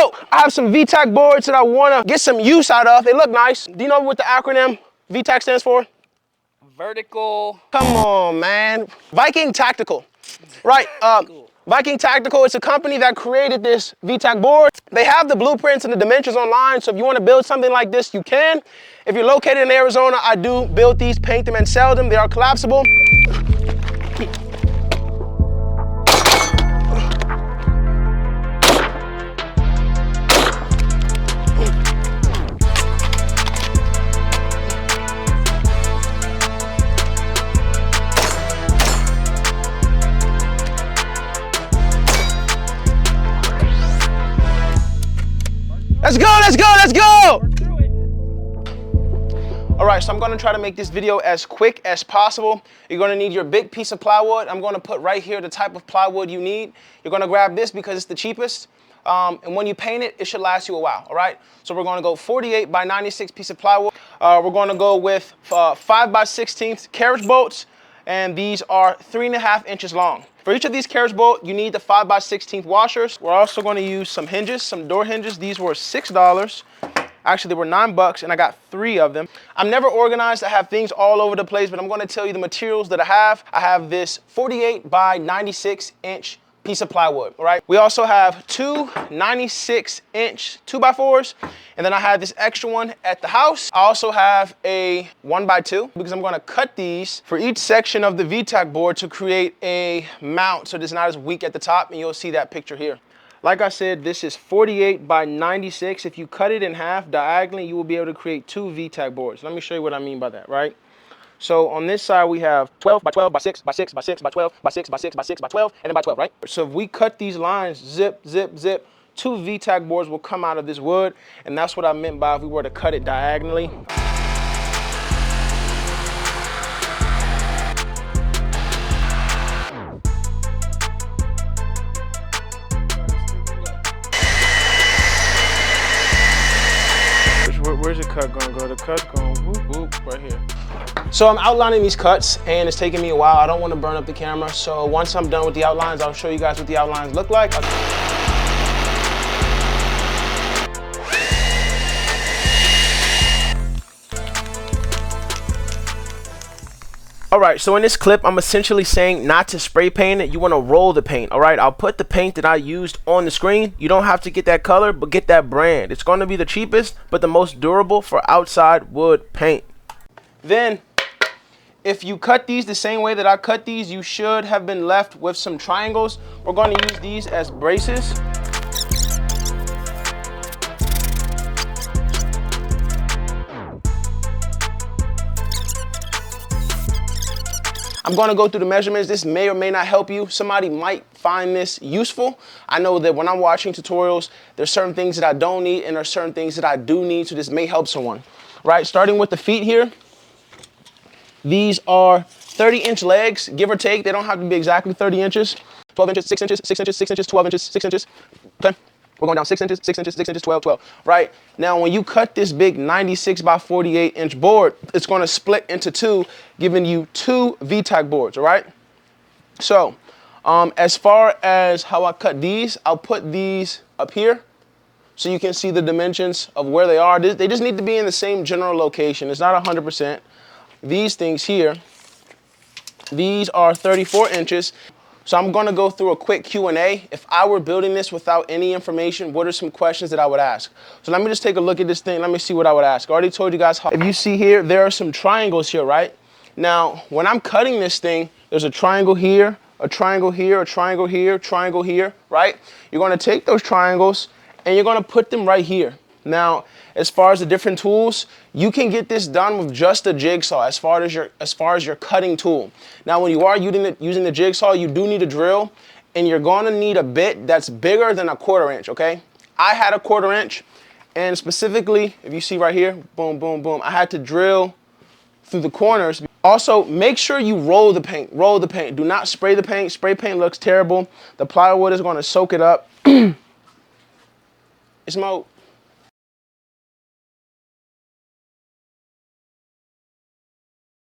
So I have some VTAC boards that I want to get some use out of. They look nice. Do you know what the acronym VTAC stands for? Vertical. Come on, man. Viking Tactical. Right. Cool. Viking Tactical, it's a company that created this VTAC board. They have the blueprints and the dimensions online, so if you want to build something like this, you can. If you're located in Arizona, I do build these, paint them, and sell them. They are collapsible. Let's go, let's go, let's go! All right, so I'm gonna try to make this video as quick as possible. You're gonna need your big piece of plywood. I'm gonna put right here the type of plywood you need. You're gonna grab this because it's the cheapest. And when you paint it, it should last you a while, all right? So we're gonna go 48 by 96 piece of plywood. We're gonna go with 5 by 16 carriage bolts, and these are 3.5 inches long. For each of these carriage bolts, you need the 5 by 16 washers. We're also going to use some hinges, some door hinges. These were $6. Actually, they were $9, and I got 3 of them. I'm never organized. I have things all over the place, but I'm going to tell you the materials that I have. I have this 48 by 96 inch piece of plywood, all right? We also have 2 96 inch 2x4s, and then I have this extra one at the house. I also have a 1x2 because I'm gonna cut these for each section of the VTAC board to create a mount so it's not as weak at the top, and you'll see that picture here. Like I said, this is 48 by 96. If you cut it in half diagonally, you will be able to create 2 VTAC boards. Let me show you what I mean by that, right? So on this side, we have 12 by 12 by 6 by 6 by 6 by 12 by 6 by 6 by 6 by 12, and then by 12, right? So if we cut these lines, zip, zip, zip, 2 VTAC boards will come out of this wood, and that's what I meant by if we were to cut it diagonally. Where's the cut gonna go? The cut's going whoop, whoop, right here. So I'm outlining these cuts, and it's taking me a while. I don't want to burn up the camera, so once I'm done with the outlines, I'll show you guys what the outlines look like. All right, so in this clip, I'm essentially saying not to spray paint it. You want to roll the paint, all right? I'll put the paint that I used on the screen. You don't have to get that color, but get that brand. It's going to be the cheapest, but the most durable for outside wood paint. Then, if you cut these the same way that I cut these, you should have been left with some triangles. We're going to use these as braces. I'm going to go through the measurements. This may or may not help you. Somebody might find this useful. I know that when I'm watching tutorials, there's certain things that I don't need and there's certain things that I do need, so this may help someone. Right, starting with the feet here. These are 30-inch legs, give or take. They don't have to be exactly 30 inches. 12 inches, 6 inches, 6 inches, 6 inches, 12 inches, 6 inches. Okay. We're going down 6 inches, 6 inches, 6 inches, 12, 12, right? Now, when you cut this big 96 by 48 inch board, it's going to split into 2, giving you 2 VTAC boards, all right? So, as far as how I cut these, I'll put these up here so you can see the dimensions of where they are. They just need to be in the same general location. It's not 100%. These things here, these are 34 inches. So I'm going to go through a quick Q&A. If I were building this without any information, what are some questions that I would ask? So let me just take a look at this thing. Let me see what I would ask. I already told you guys how. If you see here, there are some triangles here, right? Now, when I'm cutting this thing, there's a triangle here, a triangle here, a triangle here, triangle here, right? You're going to take those triangles and you're going to put them right here. Now, as far as the different tools, you can get this done with just a jigsaw as far as your cutting tool. Now, when you are using the jigsaw, you do need a drill, and you're going to need a bit that's bigger than a 1/4 inch, okay? I had a 1/4 inch, and specifically, if you see right here, boom, boom, boom, I had to drill through the corners. Also, make sure you roll the paint. Roll the paint. Do not spray the paint. Spray paint looks terrible. The plywood is going to soak it up. It's Mo.